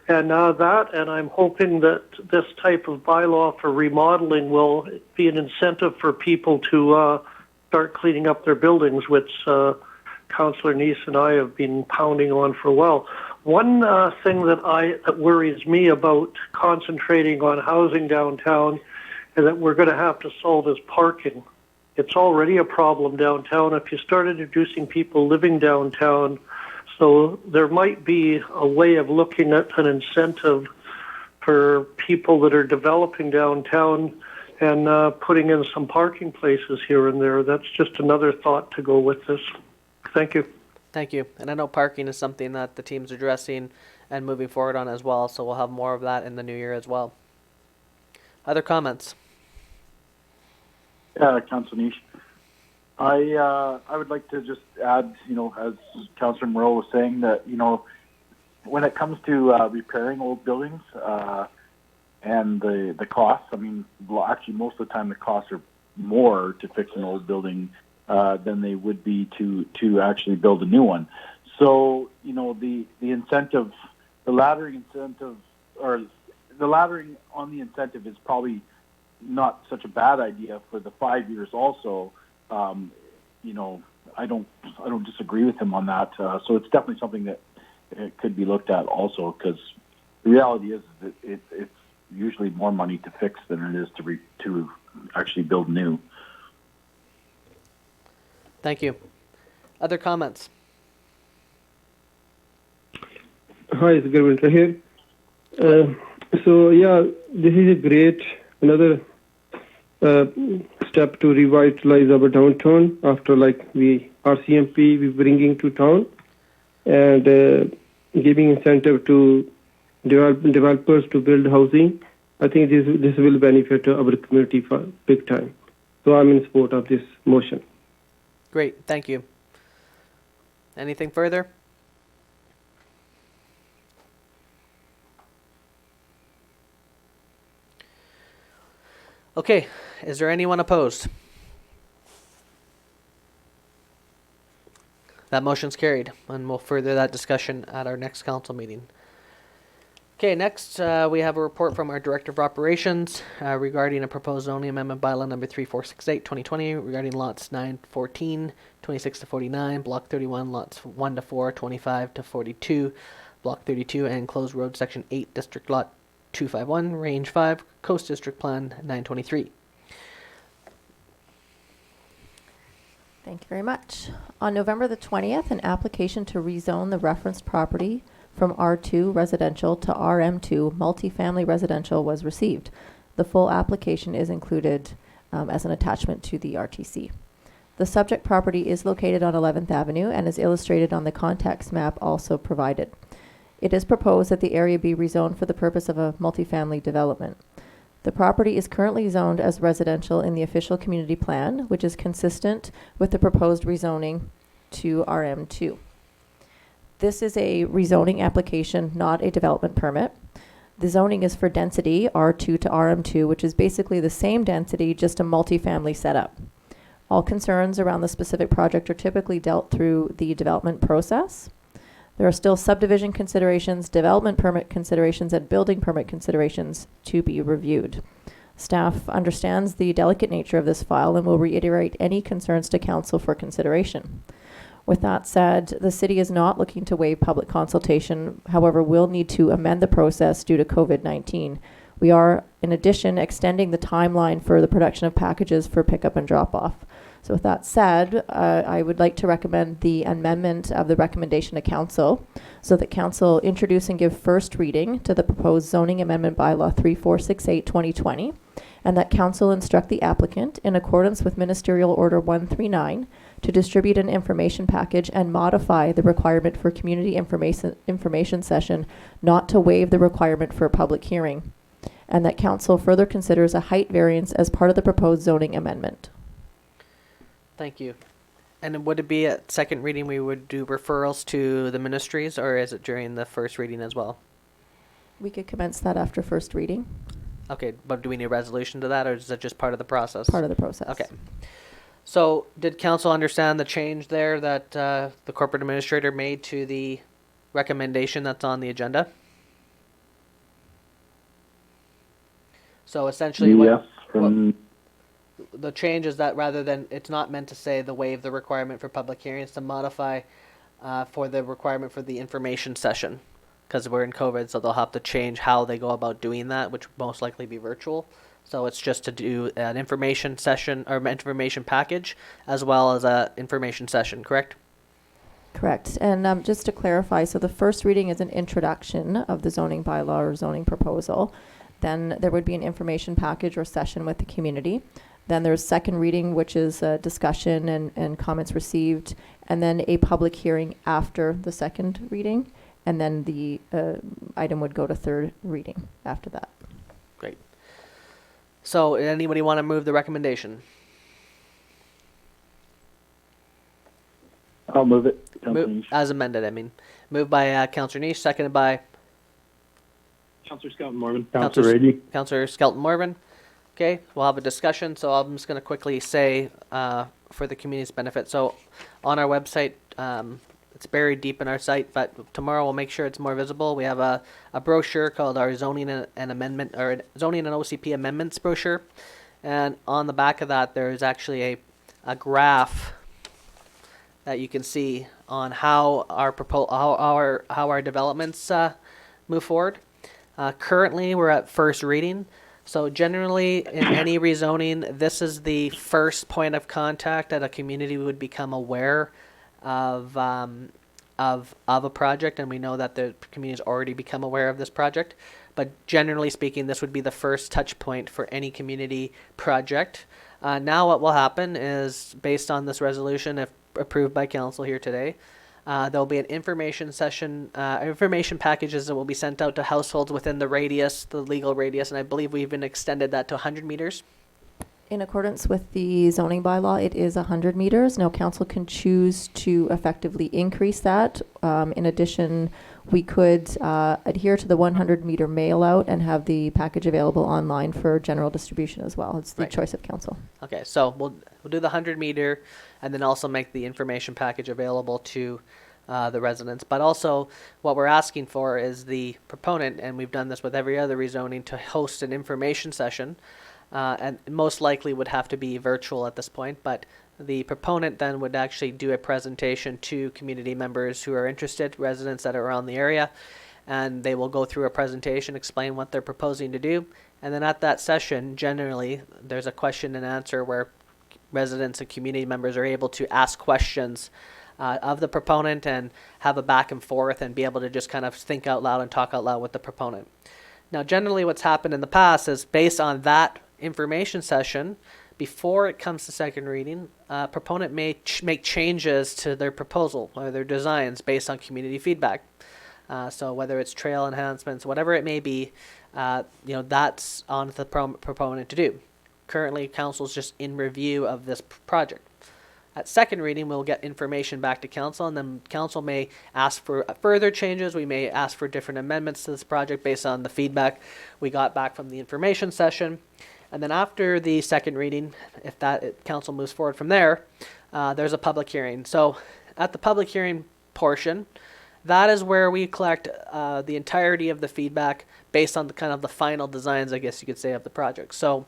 And and I'm hoping that this type of bylaw for remodeling will be an incentive for people to start cleaning up their buildings, which Councillor Neese and I have been pounding on for a while. One thing that worries me about concentrating on housing downtown and that we're going to have to solve is parking. It's already a problem downtown. If you start introducing people living downtown, so there might be a way of looking at an incentive for people that are developing downtown and putting in some parking places here and there. That's just another thought to go with this. Thank you. Thank you. And I know parking is something that the team's addressing and moving forward on as well, so we'll have more of that in the new year as well. Other comments? Councillor Niche. I would like to just add, as Councillor Moreau was saying, that, when it comes to repairing old buildings and the costs, actually most of the time the costs are more to fix an old building than they would be to actually build a new one. So, the incentive, the laddering incentive, or the laddering on the incentive is probably not such a bad idea for the 5 years also. I don't disagree with him on that. So it's definitely something that it could be looked at also, because the reality is that it's usually more money to fix than it is to actually build new. Thank you. Other comments? Hi, it's Gurvinder here. This is a great another step to revitalize our downtown after RCMP we bringing to town and giving incentive to developers to build housing. I think this will benefit our community for big time. So I'm in support of this motion. Great, thank you. Anything further? Okay, is there anyone opposed? That motion's carried, and we'll further that discussion at our next council meeting. Okay, next we have a report from our Director of Operations regarding a proposed zoning amendment bylaw number 3468/2020 regarding lots 9-14, 26-49, block 31, lots 1-4, 25-42, block 32, and closed road section 8, district lot 251, range 5, coast district plan 923. Thank you very much. On November the 20th, an application to rezone the referenced property from R2 residential to RM2 multifamily residential was received. The full application is included as an attachment to the RTC. The subject property is located on 11th Avenue and is illustrated on the context map also provided. It is proposed that the area be rezoned for the purpose of a multifamily development. The property is currently zoned as residential in the official community plan, which is consistent with the proposed rezoning to RM2. This is a rezoning application, not a development permit. The zoning is for density, R2 to RM2, which is basically the same density, just a multifamily setup. All concerns around the specific project are typically dealt through the development process. There are still subdivision considerations, development permit considerations, and building permit considerations to be reviewed. Staff understands the delicate nature of this file and will reiterate any concerns to council for consideration. With that said, the city is not looking to waive public consultation, however, will need to amend the process due to COVID-19. We are, in addition, extending the timeline for the production of packages for pickup and drop-off. So with that said, I would like to recommend the amendment of the recommendation to council so that council introduce and give first reading to the proposed zoning amendment bylaw 3468/2020 and that council instruct the applicant in accordance with Ministerial Order 139 to distribute an information package and modify the requirement for community information session not to waive the requirement for a public hearing, and that council further considers a height variance as part of the proposed zoning amendment. Thank you. And would it be at second reading we would do referrals to the ministries, or is it during the first reading as well? We could commence that after first reading, Okay, but do we need a resolution to that, or is that just part of the process? part of the process. Okay. So, did council understand the change there that the corporate administrator made to the recommendation that's on the agenda? So essentially, Yes, the change is that rather than, it's not meant to say the waive the requirement for public hearings, to modify for the requirement for the information session, because we're in COVID, so they'll have to change how they go about doing that, which will most likely be virtual. So it's just to do an information session or information package as well as a information session, correct? Correct. And just to clarify, so the first reading is an introduction of the zoning bylaw or zoning proposal. Then there would be an information package or session with the community. Then there's second reading, which is a discussion and comments received, and then a public hearing after the second reading. And then the item would go to third reading after that. Great. So anybody want to move the recommendation? I'll move it. Councillor Move, Nish. as amended, I mean. Moved by Councillor Nish, seconded by Councillor Skelton Morgan. Councillor Rady? Councillor Skelton Morvan. Okay, we'll have a discussion, so I'm just going to quickly say for the community's benefit. So on our website, it's buried deep in our site, but tomorrow we'll make sure it's more visible. We have a brochure called our zoning and amendment, or zoning and OCP amendments brochure. And on the back of that, there is actually a graph that you can see on how our developments move forward. Currently, we're at first reading. So generally, in any rezoning, this is the first point of contact that a community would become aware of a project, and we know that the community's already become aware of this project. But generally speaking, this would be the first touch point for any community project. Now what will happen is, based on this resolution, if approved by council here today, there'll be an information session, information packages that will be sent out to households within the radius, the legal radius, and I believe we even extended that to 100 meters. In accordance with the zoning bylaw, it is 100 meters. Now, council can choose to effectively increase that. In addition, we could adhere to the 100 meter mail out and have the package available online for general distribution as well. It's the Right. choice of council. Okay, so we'll do the 100 meter and then also make the information package available to the residents. But also what we're asking for is the proponent, and we've done this with every other rezoning, to host an information session. And most likely would have to be virtual at this point, but the proponent then would actually do a presentation to community members who are interested, residents that are around the area, and they will go through a presentation, explain what they're proposing to do, and then at that session, generally, there's a question and answer where residents and community members are able to ask questions of the proponent and have a back and forth and be able to just kind of think out loud and talk out loud with the proponent. Now, generally what's happened in the past is, based on that information session, before it comes to second reading, proponent may make changes to their proposal or their designs based on community feedback. So whether it's trail enhancements, whatever it may be, that's on the proponent to do. Currently, council's just in review of this project. At second reading, we'll get information back to council, and then council may ask for further changes. We may ask for different amendments to this project based on the feedback we got back from the information session. And then after the second reading, if council moves forward from there, there's a public hearing. So at the public hearing portion, that is where we collect the entirety of the feedback based on the final designs, I guess you could say, of the project. So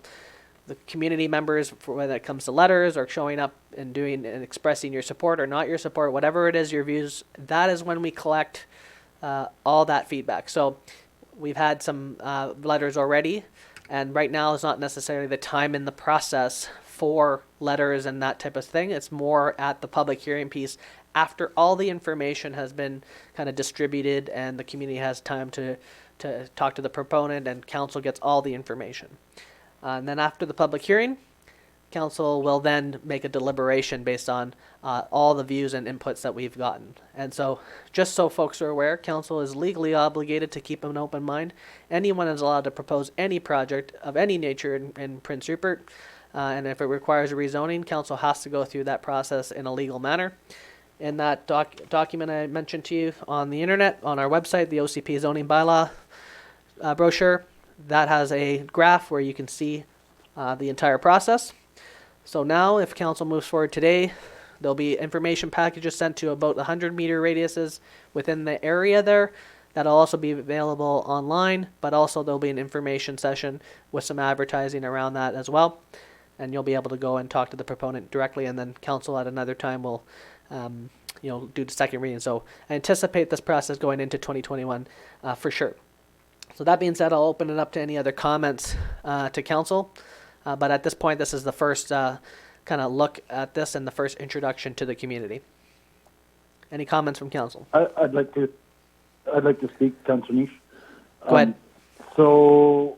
the community members, when it comes to letters or showing up and doing and expressing your support or not your support, whatever it is, your views, that is when we collect all that feedback. So we've had some letters already, and right now is not necessarily the time in the process for letters and that type of thing. It's more at the public hearing piece after all the information has been kind of distributed and the community has time to talk to the proponent and council gets all the information. And then after the public hearing, council will then make a deliberation based on all the views and inputs that we've gotten. And so, just so folks are aware, council is legally obligated to keep an open mind. Anyone is allowed to propose any project of any nature in Prince Rupert. and if it requires a rezoning, council has to go through that process in a legal manner. In that document I mentioned to you on the internet, on our website, the OCP zoning bylaw brochure, that has a graph where you can see the entire process. So now, if council moves forward today, there'll be information packages sent to about 100-meter radiuses within the area there. That'll also be available online, but also there'll be an information session with some advertising around that as well. And you'll be able to go and talk to the proponent directly, and then council at another time will do the second reading. So I anticipate this process going into 2021 for sure. So that being said, I'll open it up to any other comments to council. But at this point, this is the first kind of look at this and the first introduction to the community. Any comments from council? I'd like to speak, Councillor Nish. Go ahead. So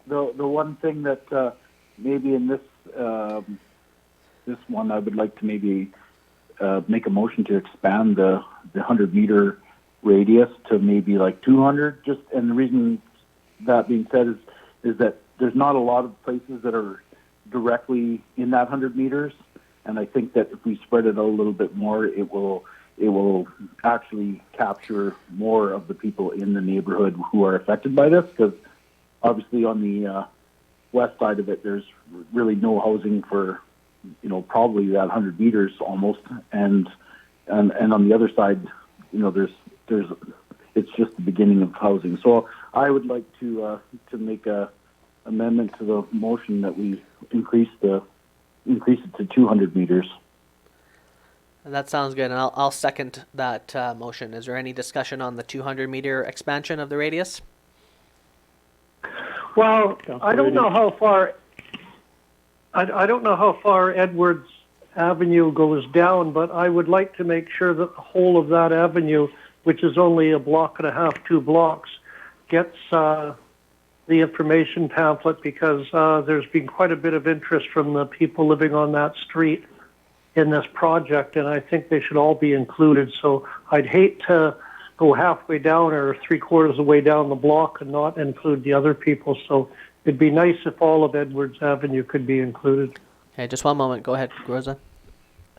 the one thing that maybe in this one I would like to maybe make a motion to expand the 100-meter radius to maybe like 200. And the reason that being said is that there's not a lot of places that are directly in that 100 meters, and I think that if we spread it out a little bit more, it will actually capture more of the people in the neighborhood who are affected by this. Because obviously on the west side of it, there's really no housing for probably that 100 meters almost, and on the other side, there's it's just the beginning of housing. So I would like to make a amendment to the motion that we increase it to 200 meters. That sounds good, and I'll second that motion. Is there any discussion on the 200-meter expansion of the radius? Well, I don't know how far. I don't know how far Edwards Avenue goes down, but I would like to make sure that the whole of that avenue, which is only a block and a half, 2 blocks, gets the information pamphlet, because there's been quite a bit of interest from the people living on that street in this project, and I think they should all be included. So I'd hate to go halfway down or 3/4 of the way down the block and not include the other people. So it'd be nice if all of Edwards Avenue could be included. Okay, just one moment. Go ahead, Rosa.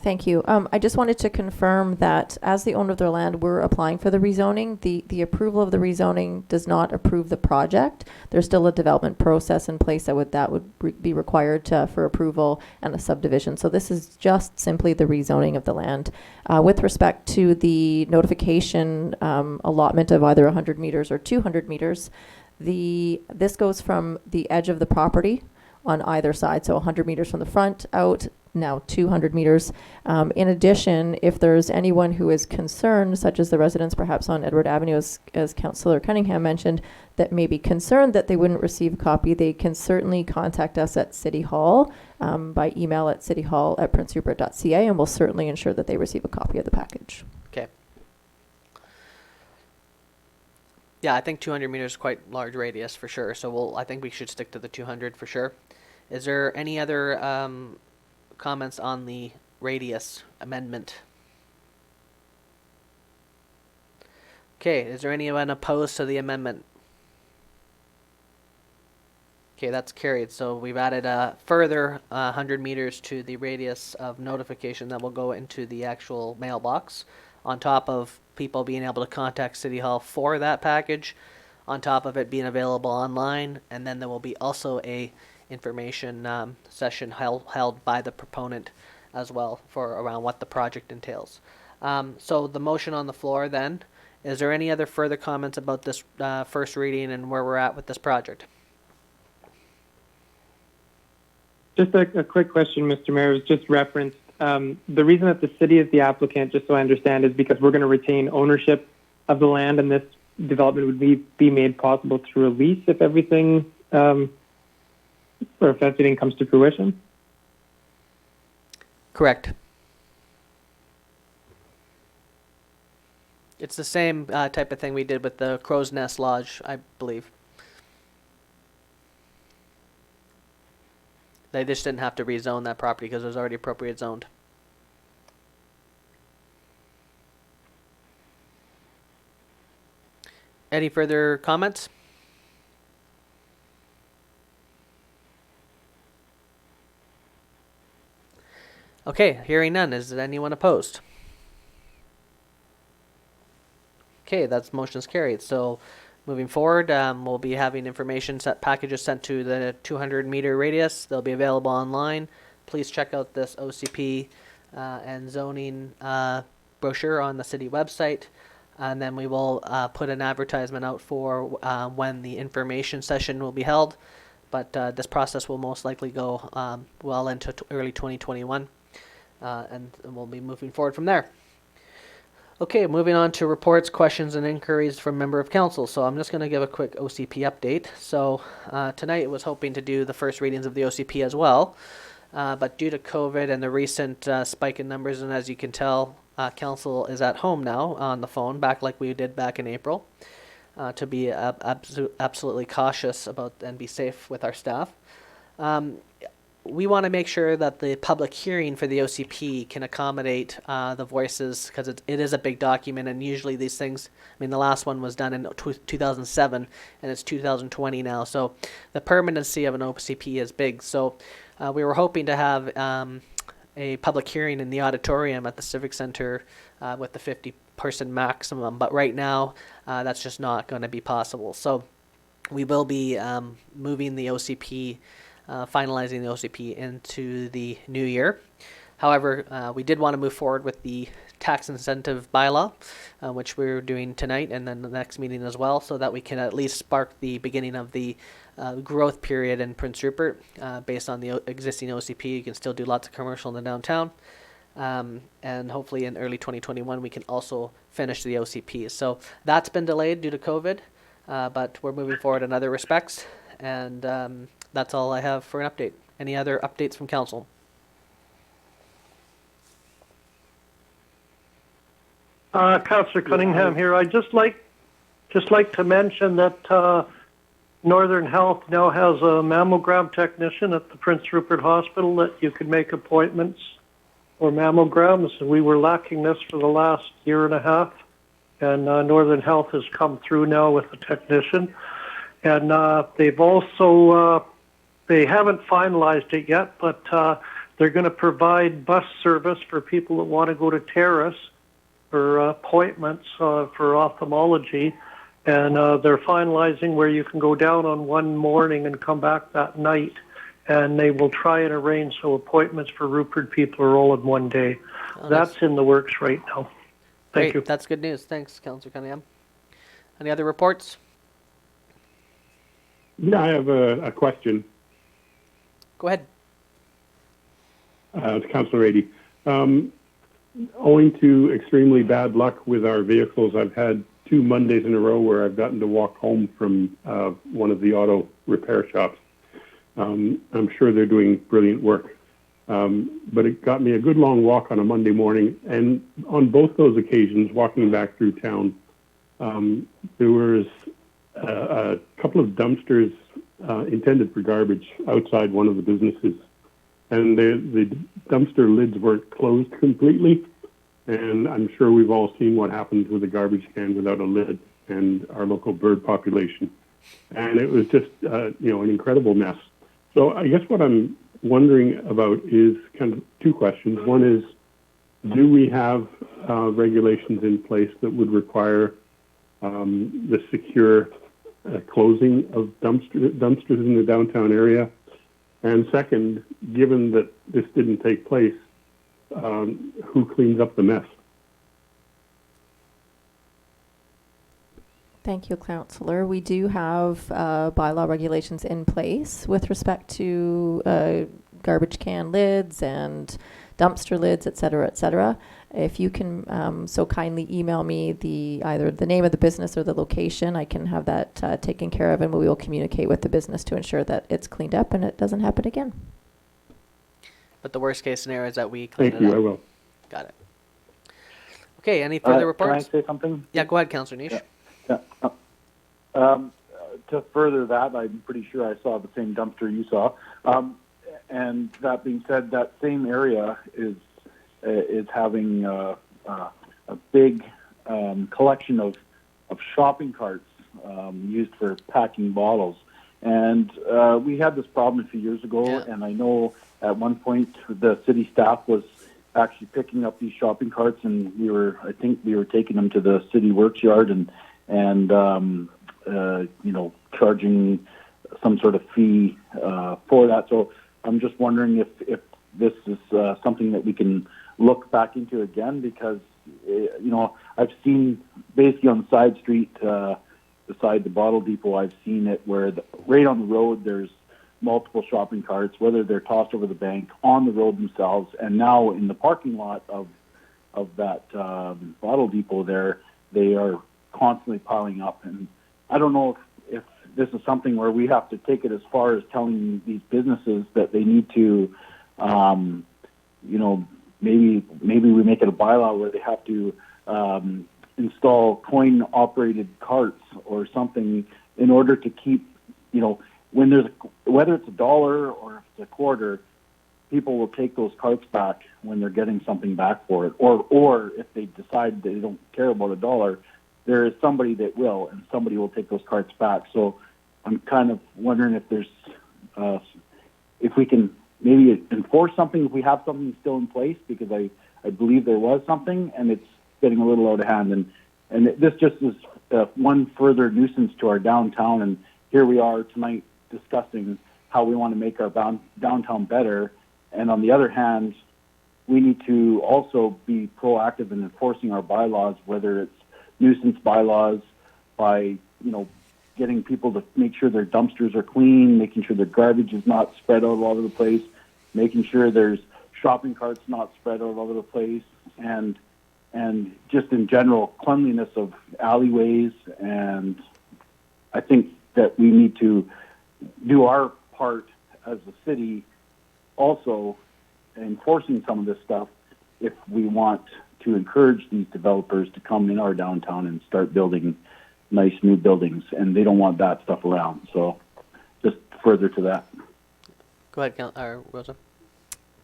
Thank you. I just wanted to confirm that as the owner of their land, we're applying for the rezoning. The approval of the rezoning does not approve the project. There's still a development process in place that would be required for approval and a subdivision. So this is just simply the rezoning of the land. With respect to the notification allotment of either 100 meters or 200 meters, this goes from the edge of the property on either side, so 100 meters from the front out, now 200 meters. In addition, if there's anyone who is concerned, such as the residents perhaps on Edward Avenue, as Councillor Cunningham mentioned, that may be concerned that they wouldn't receive a copy, they can certainly contact us at City Hall by email at cityhall@princerupert.ca, and we'll certainly ensure that they receive a copy of the package. Okay. Yeah, I think 200 meters is quite large radius for sure. So I think we should stick to the 200 for sure. Is there any other comments on the radius amendment? Okay, is there anyone opposed to the amendment? Okay, that's carried. So we've added a further 100 meters to the radius of notification that will go into the actual mailbox, on top of people being able to contact City Hall for that package, on top of it being available online, and then there will be also a information session held by the proponent as well for around what the project entails. So the motion on the floor then, is there any other further comments about this first reading and where we're at with this project? Just a quick question, Mr. Mayor. It was just referenced. The reason that the city is the applicant, just so I understand, is because we're going to retain ownership of the land, and this development would be made possible through a lease if everything or if everything comes to fruition? Correct. It's the same type of thing we did with the Crow's Nest Lodge, I believe. They just didn't have to rezone that property because it was already appropriate zoned. Any further comments? Okay, hearing none. Is anyone opposed? Okay, that's motion's carried. So moving forward, we'll be having information packages sent to the 200-meter radius. They'll be available online. Please check out this OCP and zoning brochure on the city website. And then we will put an advertisement out for when the information session will be held. But this process will most likely go well into early 2021. And we'll be moving forward from there. Okay, moving on to reports, questions, and inquiries from member of council. So I'm just going to give a quick OCP update. So tonight I was hoping to do the first readings of the OCP as well. But due to COVID and the recent spike in numbers, and as you can tell, council is at home now on the phone, back like we did back in April, to be absolutely cautious about and be safe with our staff. We want to make sure that the public hearing for the OCP can accommodate the voices, because it is a big document, and usually these things, I mean, the last one was done in 2007, and it's 2020 now, so the permanency of an OCP is big. So we were hoping to have a public hearing in the auditorium at the Civic Center with the 50-person maximum, but right now that's just not going to be possible. So we will be moving the OCP, finalizing the OCP into the new year. However, we did want to move forward with the tax incentive bylaw, which we're doing tonight and then the next meeting as well, so that we can at least spark the beginning of the growth period in Prince Rupert. Based on the existing OCP, you can still do lots of commercial in the downtown. And hopefully in early 2021, we can also finish the OCP. So that's been delayed due to COVID, but we're moving forward in other respects. And that's all I have for an update. Any other updates from council? Councillor Cunningham here. I'd just like to mention that Northern Health now has a mammogram technician at the Prince Rupert Hospital that you can make appointments for mammograms. We were lacking this for the last year and a half, and Northern Health has come through now with a technician. And they've also, they haven't finalized it yet, but they're going to provide bus service for people that want to go to Terrace for appointments for ophthalmology. And they're finalizing where you can go down on one morning and come back that night. And they will try and arrange so appointments for Rupert people are all in one day. That's in the works right now. Thank you. That's good news. Thanks, Councillor Cunningham. Any other reports? Yeah, I have a question. Go ahead. To Councillor Rady. Owing to extremely bad luck with our vehicles, I've had 2 Mondays in a row where I've gotten to walk home from one of the auto repair shops. I'm sure they're doing brilliant work. But it got me a good long walk on a Monday morning. And on both those occasions, walking back through town, there was a couple of dumpsters intended for garbage outside one of the businesses. And the dumpster lids weren't closed completely. And I'm sure we've all seen what happens with a garbage can without a lid and our local bird population. And it was just, an incredible mess. So I guess what I'm wondering about is kind of 2 questions. One is, do we have regulations in place that would require the secure closing of dumpsters in the downtown area? And second, given that this didn't take place, who cleans up the mess? Thank you, Councillor. We do have bylaw regulations in place with respect to garbage can lids and dumpster lids, et cetera, et cetera. If you can so kindly email me either the name of the business or the location, I can have that taken care of, and we will communicate with the business to ensure that it's cleaned up and it doesn't happen again. But the worst case scenario is that we clean Thank you, it up. I will. Got it. Okay, any further reports? Can I say something? Yeah, go ahead, Councillor Nish. Yeah. To further that, I'm pretty sure I saw the same dumpster you saw. And that being said, that same area is having a big collection of shopping carts used for packing bottles. And we had this problem a few years ago, Yeah. and I know at one point the city staff was actually picking up these shopping carts, and I think we were taking them to the city works yard and charging some sort of fee for that. So I'm just wondering if this is something that we can look back into again, because I've seen basically on the side street beside the bottle depot, I've seen it where right on the road there's multiple shopping carts, whether they're tossed over the bank, on the road themselves, and now in the parking lot of that bottle depot there, they are constantly piling up. And I don't know if this is something where we have to take it as far as telling these businesses that they need to, maybe we make it a bylaw where they have to install coin-operated carts or something in order to keep, whether it's $1 or if it's a quarter, people will take those carts back when they're getting something back for it. Or if they decide they don't care about $1, there is somebody that will, and somebody will take those carts back. So I'm kind of wondering if there's, if we can maybe enforce something, if we have something still in place, because I believe there was something, and it's getting a little out of hand. And this just is one further nuisance to our downtown. And here we are tonight discussing how we want to make our downtown better. And on the other hand, we need to also be proactive in enforcing our bylaws, whether it's nuisance bylaws by, getting people to make sure their dumpsters are clean, making sure their garbage is not spread out all over the place, making sure there's shopping carts not spread out all over the place, and just in general cleanliness of alleyways. And I think that we need to do our part as a city also enforcing some of this stuff if we want to encourage these developers to come in our downtown and start building nice new buildings, and they don't want that stuff around. So just further to that. Go ahead, Rosa.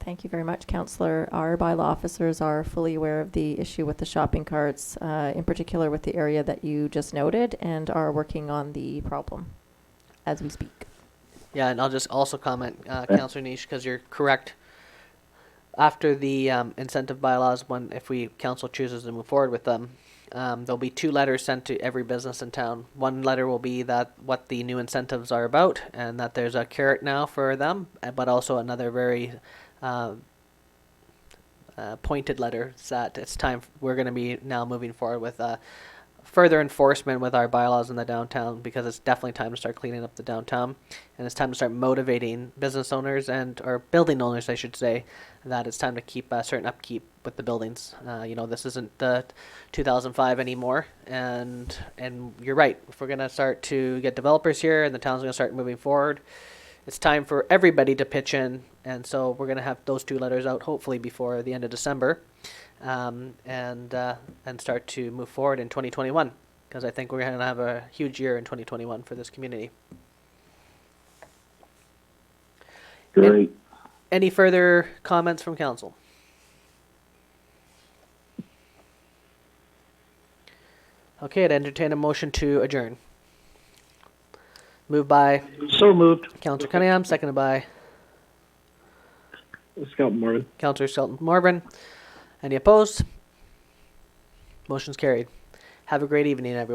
Thank you very much, Councillor. Our bylaw officers are fully aware of the issue with the shopping carts, in particular with the area that you just noted, and are working on the problem as we speak. Yeah, and I'll just also comment, Councillor Niche, because you're correct. After the incentive bylaws, if council chooses to move forward with them, there'll be 2 letters sent to every business in town. One letter will be that what the new incentives are about, and that there's a carrot now for them, but also another very pointed letter that it's time. We're going to be now moving forward with further enforcement with our bylaws in the downtown, because it's definitely time to start cleaning up the downtown, and it's time to start motivating business owners or building owners, I should say, that it's time to keep a certain upkeep with the buildings. This isn't the 2005 anymore, and you're right. If we're going to start to get developers here and the town's going to start moving forward, it's time for everybody to pitch in, and so we're going to have those 2 letters out hopefully before the end of December. And start to move forward in 2021, because I think we're going to have a huge year in 2021 for this community. Great. Any further comments from council? Okay, I'd entertain a motion to adjourn. Moved by So moved. Councillor Cunningham, seconded by Skelton Marvin. Councillor Skelton Marvin. Any opposed? Motion's carried. Have a great evening, everyone.